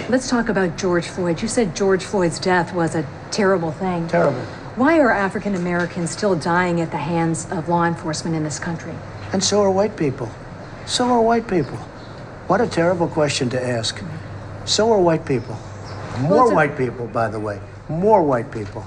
Let's talk about George Floyd. You said George Floyd's death was a terrible thing. Terrible. Why are African Americans still dying at the hands of law enforcement in this country? And so are white people. So are white people. What a terrible question to ask. So are white people. More white people, by the way. More white people.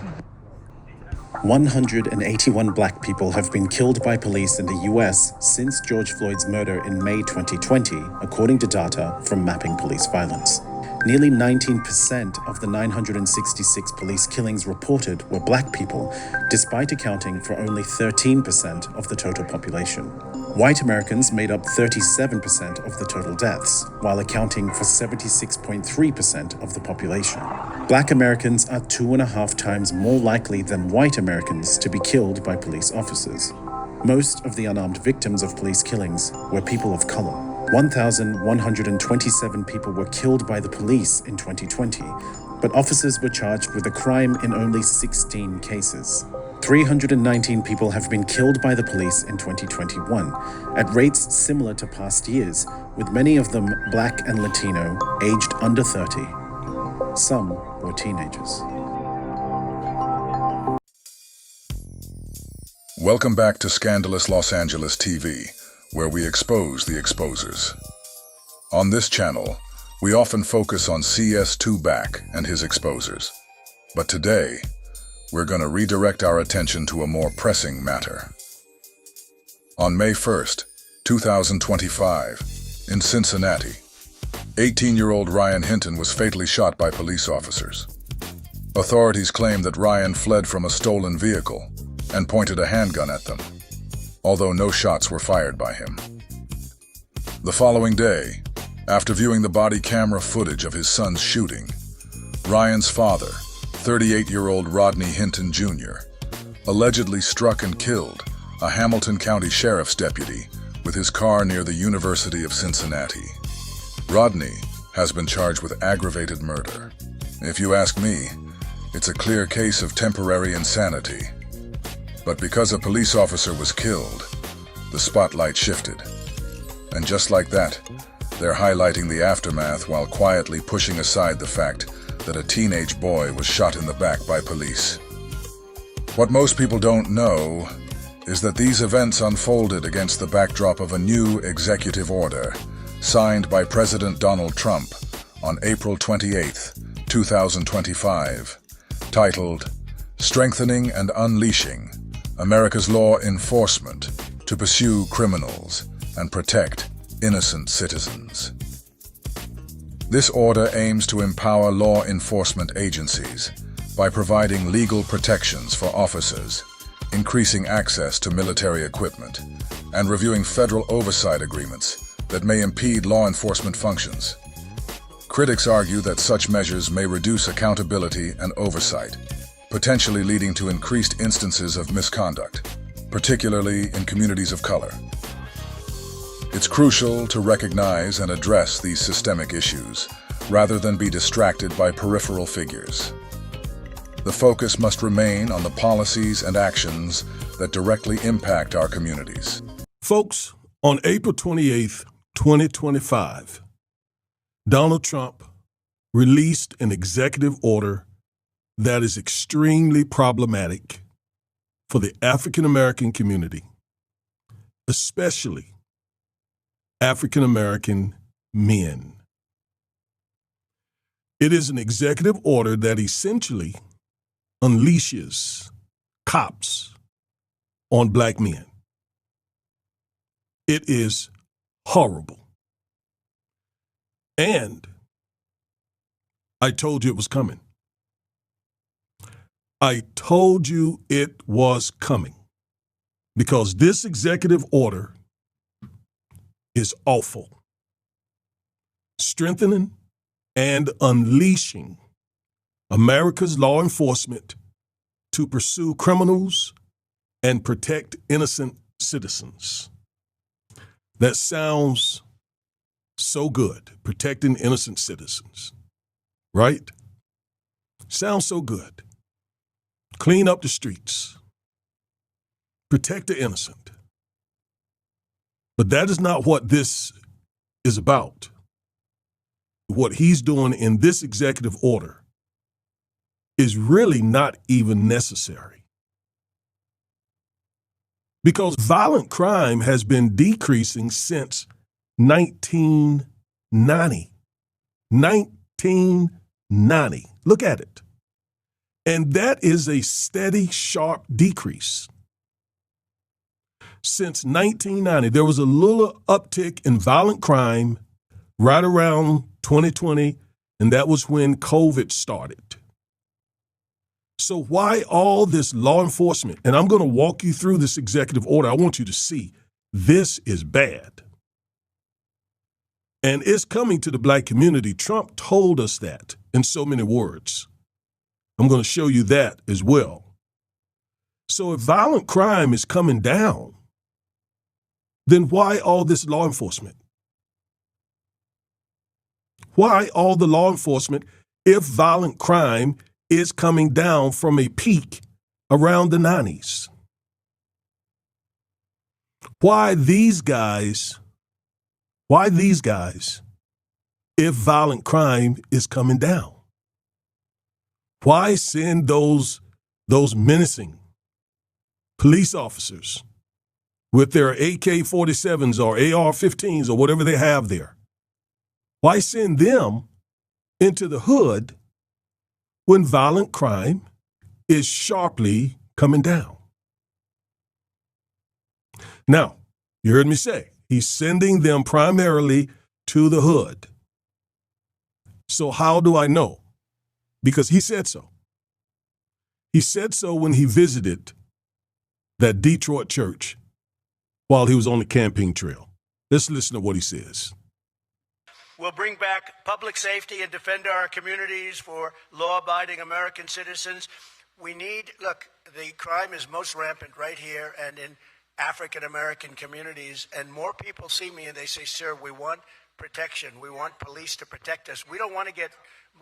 181 black people have been killed by police in the US since George Floyd's murder in May 2020, according to data from Mapping Police Violence. Nearly 19% of the 966 police killings reported were black people, despite accounting for only 13% of the total population. White Americans made up 37% of the total deaths, while accounting for 76.3% of the population. Black Americans are 2.5 times more likely than white Americans to be killed by police officers. Most of the unarmed victims of police killings were people of color. 1,127 people were killed by the police in 2020, but officers were charged with a crime in only 16 cases. 319 people have been killed by the police in 2021, at rates similar to past years, with many of them Black and Latino, aged under 30. Some were teenagers. Welcome back to Scandalous Los Angeles TV, where we expose the exposers. On this channel, we often focus on CS2 Back and his exposers. But today, we're going to redirect our attention to a more pressing matter. On May 1st, 2025, in Cincinnati, 18-year-old Ryan Hinton was fatally shot by police officers. Authorities claim that Ryan fled from a stolen vehicle and pointed a handgun at them, although no shots were fired by him. The following day, after viewing the body camera footage of his son's shooting, Ryan's father, 38-year-old Rodney Hinton Jr., allegedly struck and killed a Hamilton County Sheriff's deputy with his car near the University of Cincinnati. Rodney has been charged with aggravated murder. If you ask me, it's a clear case of temporary insanity. But because a police officer was killed, the spotlight shifted. And just like that, they're highlighting the aftermath while quietly pushing aside the fact that a teenage boy was shot in the back by police. What most people don't know is that these events unfolded against the backdrop of a new executive order signed by President Donald Trump on April 28, 2025, titled Strengthening and Unleashing America's Law Enforcement to Pursue Criminals and Protect Innocent Citizens. This order aims to empower law enforcement agencies by providing legal protections for officers, increasing access to military equipment, and reviewing federal oversight agreements that may impede law enforcement functions. Critics argue that such measures may reduce accountability and oversight, potentially leading to increased instances of misconduct, particularly in communities of color. It's crucial to recognize and address these systemic issues, rather than be distracted by peripheral figures. The focus must remain on the policies and actions that directly impact our communities. Folks, on April 28th, 2025, Donald Trump released an executive order that is extremely problematic for the African American community, especially African American men. It is an executive order that essentially unleashes cops on black men. It is horrible. And I told you it was coming. I told you it was coming because this executive order is awful. Strengthening and unleashing America's law enforcement to pursue criminals and protect innocent citizens. That sounds so good, protecting innocent citizens, right? Sounds so good. Clean up the streets. Protect the innocent. But that is not what this is about. what he's doing in this executive order is really not even necessary. Because violent crime has been decreasing since 1990. 1990. Look at it. And that is a steady, sharp decrease. Since 1990, there was a little uptick in violent crime right around 2020, and that was when COVID started. So why all this law enforcement? And I'm going to walk you through this executive order. I want you to see this is bad. And it's coming to the black community. Trump told us that in so many words. I'm going to show you that as well. So if violent crime is coming down, then why all this law enforcement? Why all the law enforcement if violent crime is coming down from a peak around the 90s? Why these guys if violent crime is coming down? Why send those menacing police officers with their AK-47s or AR-15s or whatever they have there? Why send them into the hood when violent crime is sharply coming down? Now, you heard me say, he's sending them primarily to the hood. So how do I know? Because he said so. He said so when he visited that Detroit church while he was on the campaign trail. Let's listen to what he says. We'll bring back public safety and defend our communities for law-abiding American citizens. Look, the crime is most rampant right here and in African-American communities, and more people see me and they say, sir, we want protection. We want police to protect us. We don't want to get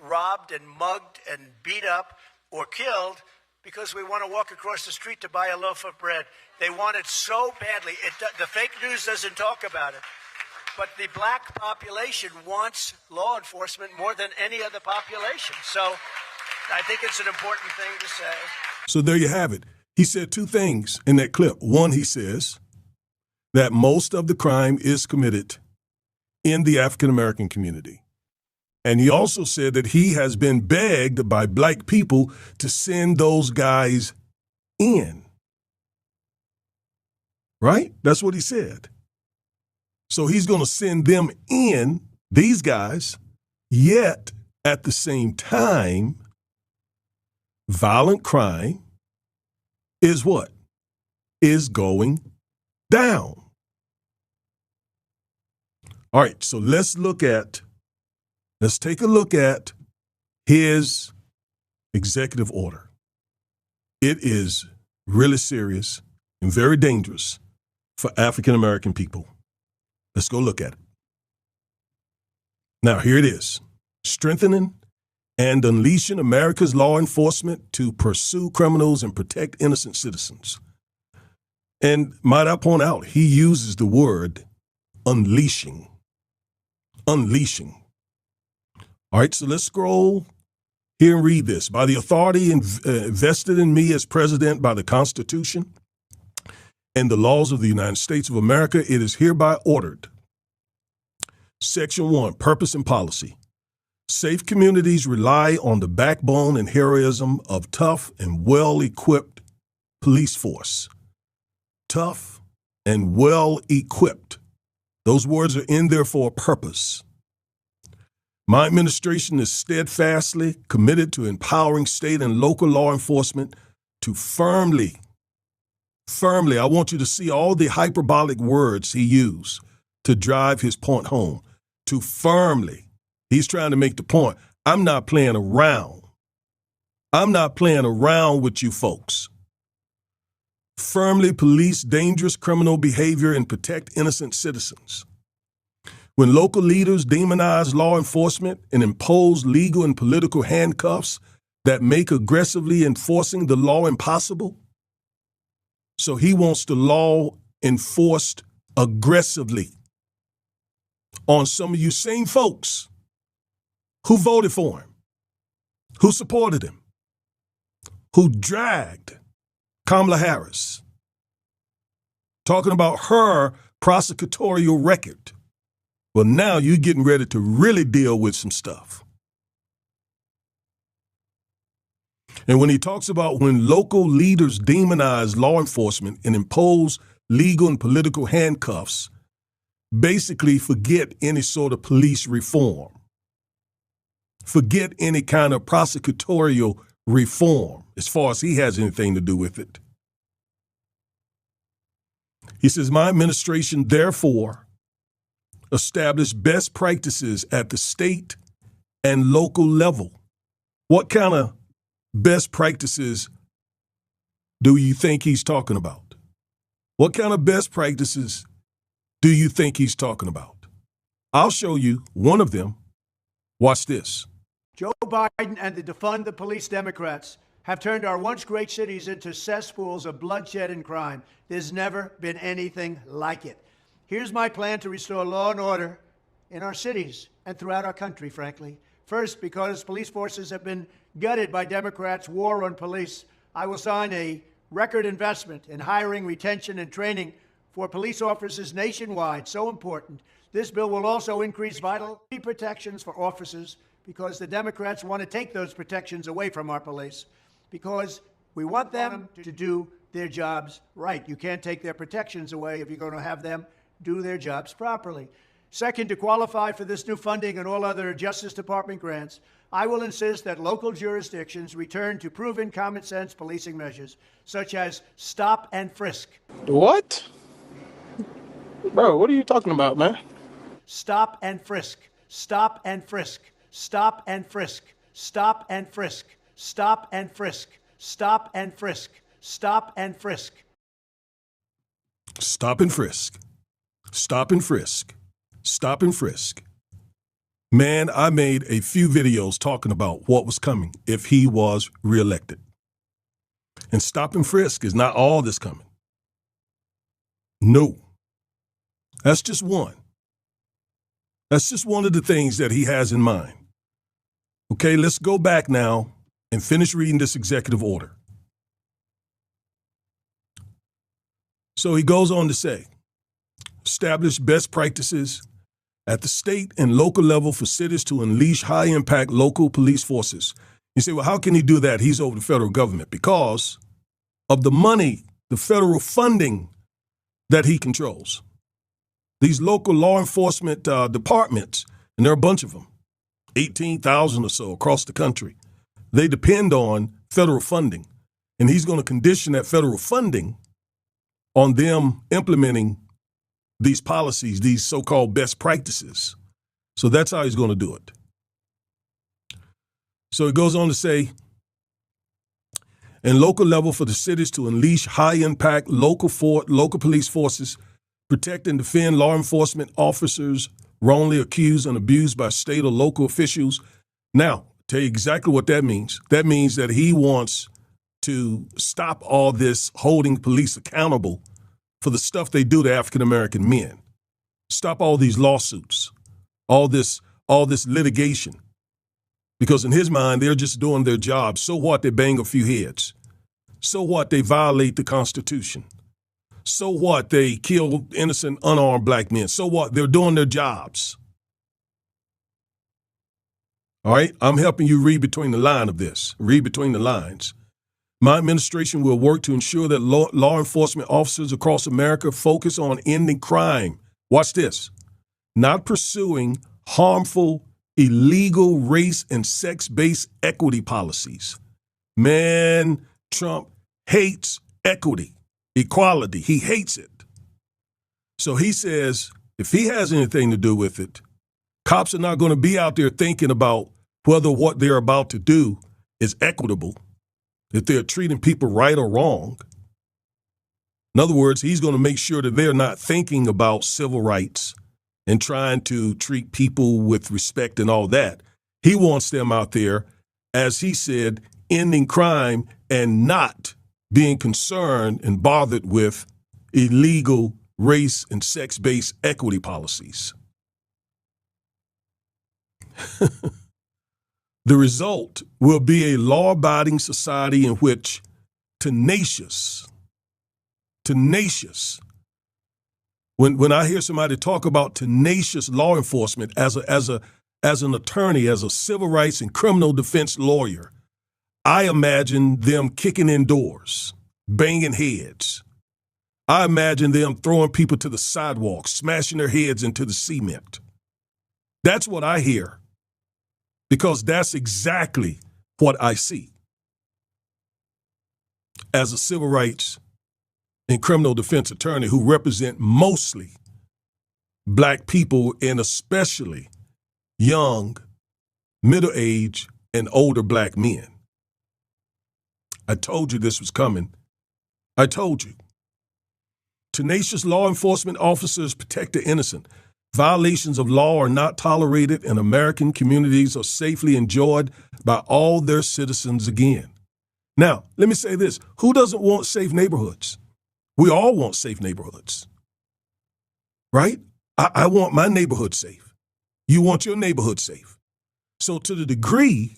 robbed and mugged and beat up or killed because we want to walk across the street to buy a loaf of bread. They want it so badly. The fake news doesn't talk about it. But the black population wants law enforcement more than any other population. So I think it's an important thing to say. So there you have it. He said two things in that clip. One, he says that most of the crime is committed in the African-American community. And he also said that he has been begged by black people to send those guys in. Right? That's what he said. So he's going to send them in, these guys, yet at the same time, violent crime is what? Is going down. All right, so let's take a look at his executive order. It is really serious and very dangerous for African-American people. Let's go look at it. Now, here it is. Strengthening and unleashing America's law enforcement to pursue criminals and protect innocent citizens. And might I point out, he uses the word unleashing. Unleashing. All right, so let's scroll here and read this. By the authority vested in me as president by the Constitution and the laws of the United States of America, it is hereby ordered. Section 1, Purpose and Policy. Safe communities rely on the backbone and heroism of tough and well-equipped police force. Tough and well-equipped. Those words are in there for a purpose. My administration is steadfastly committed to empowering state and local law enforcement to firmly, I want you to see all the hyperbolic words he used to drive his point home. To firmly, he's trying to make the point. I'm not playing around. I'm not playing around with you folks. Firmly police dangerous criminal behavior and protect innocent citizens. When local leaders demonize law enforcement and impose legal and political handcuffs that make aggressively enforcing the law impossible, so he wants the law enforced aggressively on some of you same folks who voted for him, who supported him, who dragged Kamala Harris, talking about her prosecutorial record. Well, now you're getting ready to really deal with some stuff. And when he talks about when local leaders demonize law enforcement and impose legal and political handcuffs, basically forget any sort of police reform. Forget any kind of prosecutorial reform as far as he has anything to do with it. He says, my administration, therefore, established best practices at the state and local level. What kind of best practices do you think he's talking about? What kind of best practices do you think he's talking about? I'll show you one of them. Watch this. Joe Biden and the defund the police Democrats have turned our once great cities into cesspools of bloodshed and crime. There's never been anything like it. Here's my plan to restore law and order in our cities and throughout our country, frankly. First, because police forces have been gutted by Democrats' war on police, I will sign a record investment in hiring, retention, and training for police officers nationwide. So important. This bill will also increase vital protections for officers because the Democrats want to take those protections away from our police because we want them to do their jobs right. You can't take their protections away if you're going to have them do their jobs properly. Second, to qualify for this new funding and all other Justice Department grants, I will insist that local jurisdictions return to proven common sense policing measures, such as stop and frisk. What? Bro, what are you talking about, man? Stop and frisk. Stop and frisk. Stop and frisk. Stop and frisk. Stop and frisk. Stop and frisk. Stop and frisk. Stop and frisk. Stop and frisk. Stop and frisk. Man, I made a few videos talking about what was coming if he was reelected. And stop and frisk is not all that's coming. No. That's just one. That's just one of the things that he has in mind. Okay, let's go back now and finish reading this executive order. So he goes on to say, establish best practices at the state and local level for cities to unleash high-impact local police forces. You say, well, how can he do that? He's over the federal government because of the money, the federal funding that he controls. These local law enforcement departments, and there are a bunch of them, 18,000 or so across the country, they depend on federal funding. And he's going to condition that federal funding on them implementing these policies, these so-called best practices. So that's how he's going to do it. So it goes on to say, and local level for the cities to unleash high-impact local police forces, protect and defend law enforcement officers wrongly accused and abused by state or local officials. Now, tell you exactly what that means. That means that he wants to stop all this holding police accountable for the stuff they do to African-American men. Stop all these lawsuits, all this litigation. Because in his mind, they're just doing their job. So what? They bang a few heads. So what? They violate the Constitution. So what? They kill innocent, unarmed black men. So what? They're doing their jobs. All right? I'm helping you read between the line of this. Read between the lines. My administration will work to ensure that law enforcement officers across America focus on ending crime. Watch this. Not pursuing harmful, illegal race and sex-based equity policies. Man, Trump hates equity, equality. He hates it. So he says if he has anything to do with it, cops are not going to be out there thinking about whether what they're about to do is equitable, if they're treating people right or wrong. In other words, he's going to make sure that they're not thinking about civil rights and trying to treat people with respect and all that. He wants them out there, as he said, ending crime and not being concerned and bothered with illegal race and sex-based equity policies. The result will be a law-abiding society in which tenacious, when I hear somebody talk about tenacious law enforcement as an attorney, as a civil rights and criminal defense lawyer, I imagine them kicking in doors, banging heads. I imagine them throwing people to the sidewalk, smashing their heads into the cement. That's what I hear, because that's exactly what I see as a civil rights and criminal defense attorney who represent mostly black people, and especially young, middle-aged, and older black men. I told you this was coming. I told you. Tenacious law enforcement officers protect the innocent. Violations of law are not tolerated, and American communities are safely enjoyed by all their citizens again. Now, let me say this. Who doesn't want safe neighborhoods? We all want safe neighborhoods, right? I want my neighborhood safe. You want your neighborhood safe. So to the degree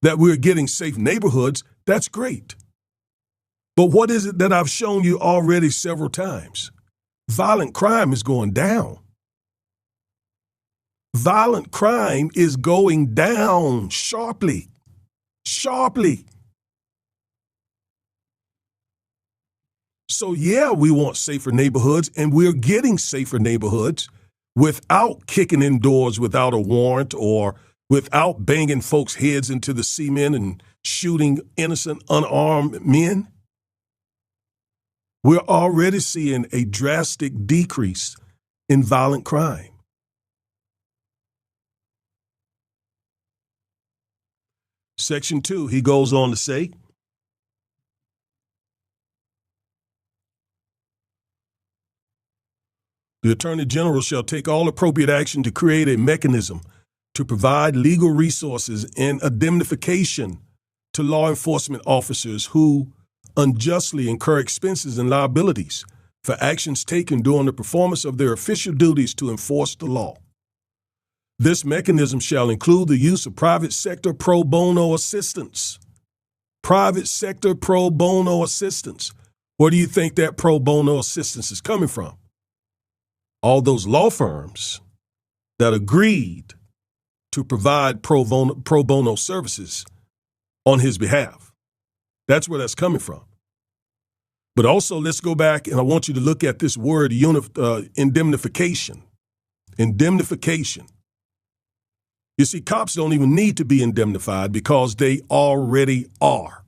that we're getting safe neighborhoods, that's great. But what is it that I've shown you already several times? Violent crime is going down. Violent crime is going down sharply. So yeah, we want safer neighborhoods, and we're getting safer neighborhoods without kicking in doors without a warrant, or without banging folks' heads into the cement and shooting innocent, unarmed men. We're already seeing a drastic decrease in violent crime. Section 2, he goes on to say, the Attorney General shall take all appropriate action to create a mechanism to provide legal resources and indemnification to law enforcement officers who unjustly incur expenses and liabilities for actions taken during the performance of their official duties to enforce the law. This mechanism shall include the use of private sector pro bono assistance. Private sector pro bono assistance. Where do you think that pro bono assistance is coming from? All those law firms that agreed to provide pro bono services on his behalf. That's where that's coming from. But also, let's go back, and I want you to look at this word, indemnification. Indemnification. You see, cops don't even need to be indemnified because they already are.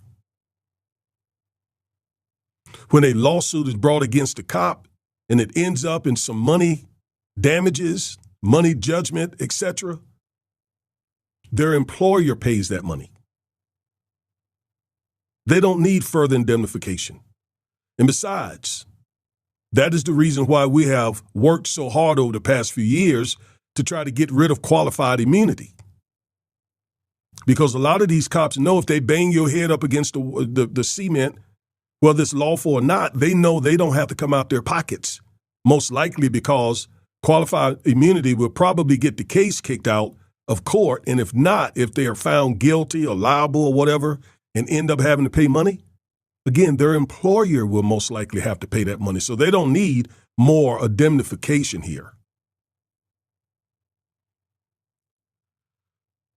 When a lawsuit is brought against a cop and it ends up in some money damages, money judgment, etc., their employer pays that money. They don't need further indemnification. And besides, that is the reason why we have worked so hard over the past few years to try to get rid of qualified immunity. Because a lot of these cops know if they bang your head up against the cement, whether it's lawful or not, they know they don't have to come out their pockets, most likely because qualified immunity will probably get the case kicked out of court. And if not, if they are found guilty or liable or whatever and end up having to pay money, again, their employer will most likely have to pay that money. So they don't need more indemnification here.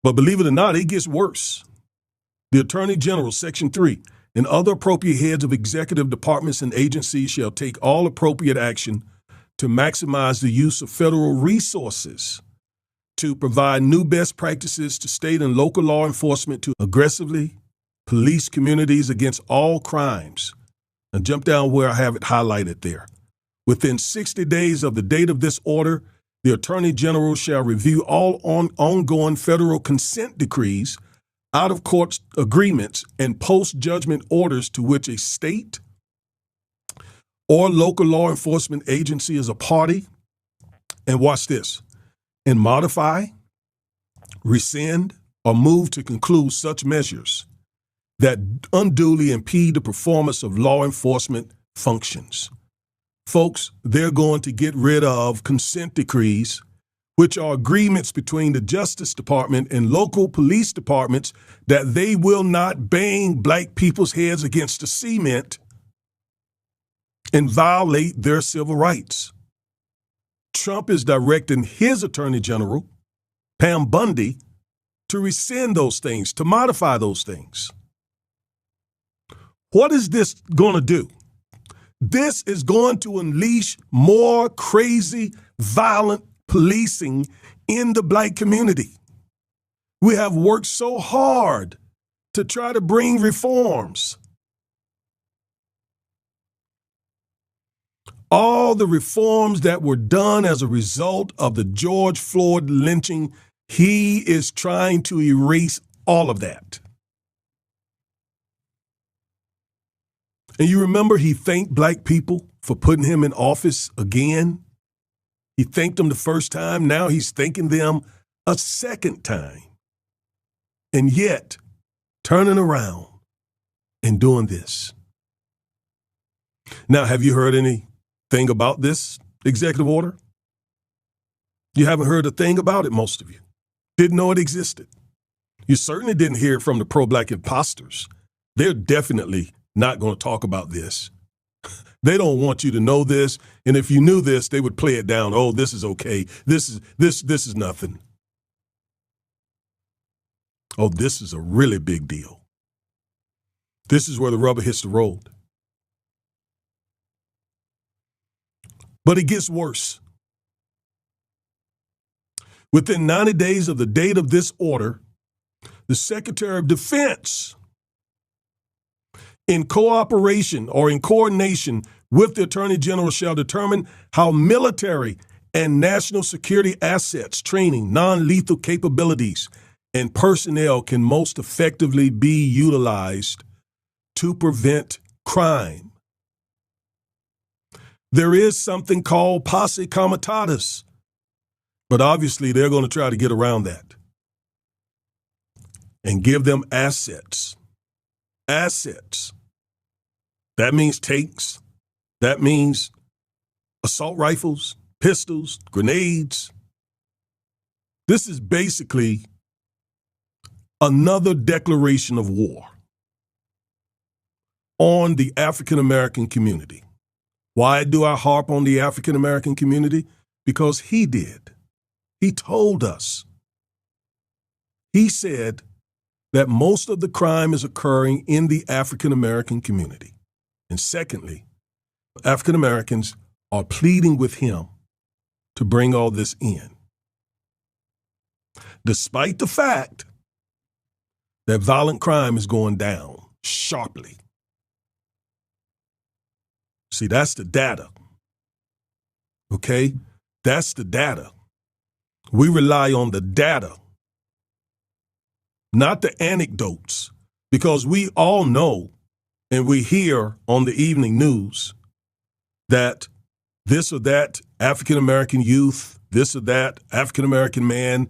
But believe it or not, it gets worse. The Attorney General, Section 3, and other appropriate heads of executive departments and agencies shall take all appropriate action to maximize the use of federal resources to provide new best practices to state and local law enforcement to aggressively police communities against all crimes. And jump down where I have it highlighted there. Within 60 days of the date of this order, the Attorney General shall review all ongoing federal consent decrees, out-of-court agreements, and post-judgment orders to which a state or local law enforcement agency is a party, and watch this, and modify, rescind, or move to conclude such measures that unduly impede the performance of law enforcement functions. Folks, they're going to get rid of consent decrees which are agreements between the Justice Department and local police departments that they will not bang black people's heads against the cement and violate their civil rights. Trump is directing his Attorney General, Pam Bundy, to rescind those things, to modify those things. What is this going to do? This is going to unleash more crazy, violent policing in the black community. We have worked so hard to try to bring reforms. All the reforms that were done as a result of the George Floyd lynching, he is trying to erase all of that. And you remember he thanked black people for putting him in office again? He thanked them the first time. Now he's thanking them a second time. And yet, turning around and doing this. Now, have you heard anything about this executive order? You haven't heard a thing about it, most of you. Didn't know it existed. You certainly didn't hear it from the pro-black imposters. They're definitely not going to talk about this. They don't want you to know this, and if you knew this, they would play it down. Oh, this is okay. This is nothing. Oh, this is a really big deal. This is where the rubber hits the road. But it gets worse. Within 90 days of the date of this order, the Secretary of Defense, in cooperation or in coordination with the Attorney General, shall determine how military and national security assets, training, non-lethal capabilities, and personnel can most effectively be utilized to prevent crime. There is something called posse comitatus, but obviously they're going to try to get around that and give them assets. Assets. That means tanks. That means assault rifles, pistols, grenades. This is basically another declaration of war on the African American community. Why do I harp on the African American community? Because he did. He told us. He said that most of the crime is occurring in the African American community. And secondly, African Americans are pleading with him to bring all this in. Despite the fact that violent crime is going down sharply. See, that's the data. Okay? That's the data. We rely on the data, not the anecdotes, because we all know and we hear on the evening news that this or that African-American youth, this or that African-American man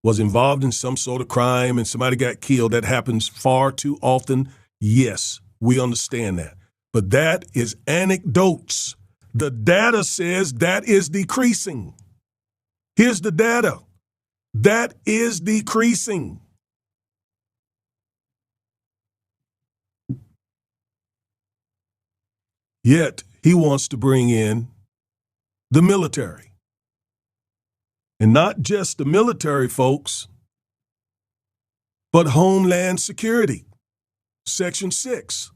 was involved in some sort of crime and somebody got killed. That happens far too often. Yes, we understand that. But that is anecdotes. The data says that is decreasing. Here's the data. That is decreasing. Yet he wants to bring in the military. And not just the military, folks, but Homeland Security. Section 6,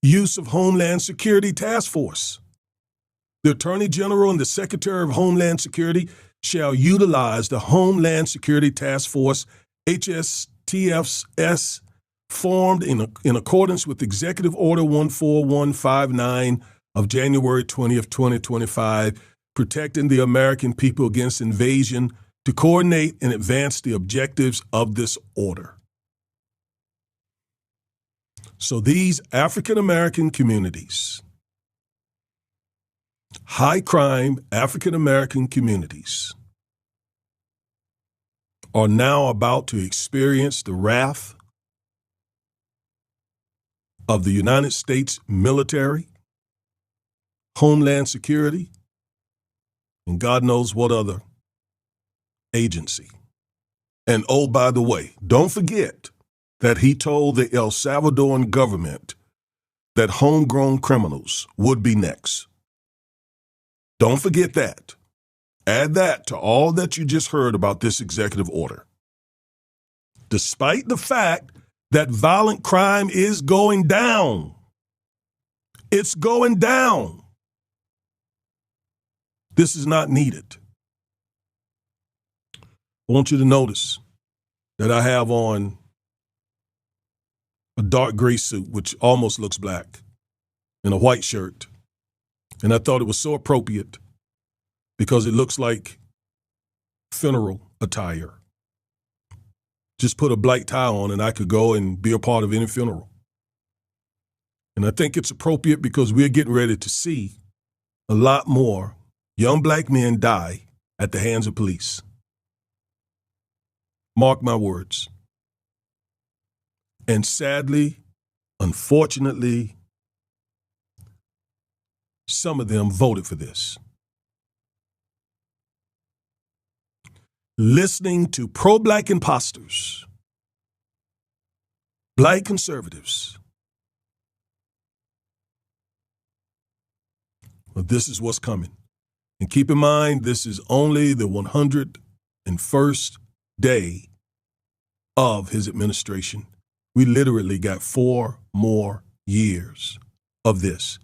use of Homeland Security Task Force. The Attorney General and the Secretary of Homeland Security shall utilize the Homeland Security Task Force, HSTFS, formed in accordance with Executive Order 14159 of January 20th, 2025, protecting the American people against invasion, to coordinate and advance the objectives of this order. So these African American communities, high crime African American communities, are now about to experience the wrath of the United States military, Homeland Security, and God knows what other agency. And oh, by the way, don't forget that he told the El Salvadoran government that homegrown criminals would be next. Don't forget that. Add that to all that you just heard about this executive order. Despite the fact that violent crime is going down, it's going down. This is not needed. I want you to notice that I have on a dark gray suit, which almost looks black, and a white shirt. And I thought it was so appropriate because it looks like funeral attire. Just put a black tie on and I could go and be a part of any funeral. And I think it's appropriate because we're getting ready to see a lot more young black men die at the hands of police. Mark my words. And sadly, unfortunately, some of them voted for this. Listening to pro-black imposters, black conservatives. Well, this is what's coming. And keep in mind, this is only the 101st day of his administration. We literally got 4 more years of this.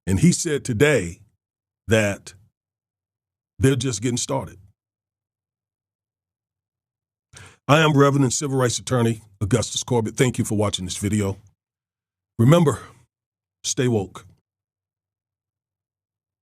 And he said today that they're just getting started. I am Reverend and Civil Rights Attorney Augustus Corbett. Thank you for watching this video. Remember, stay woke.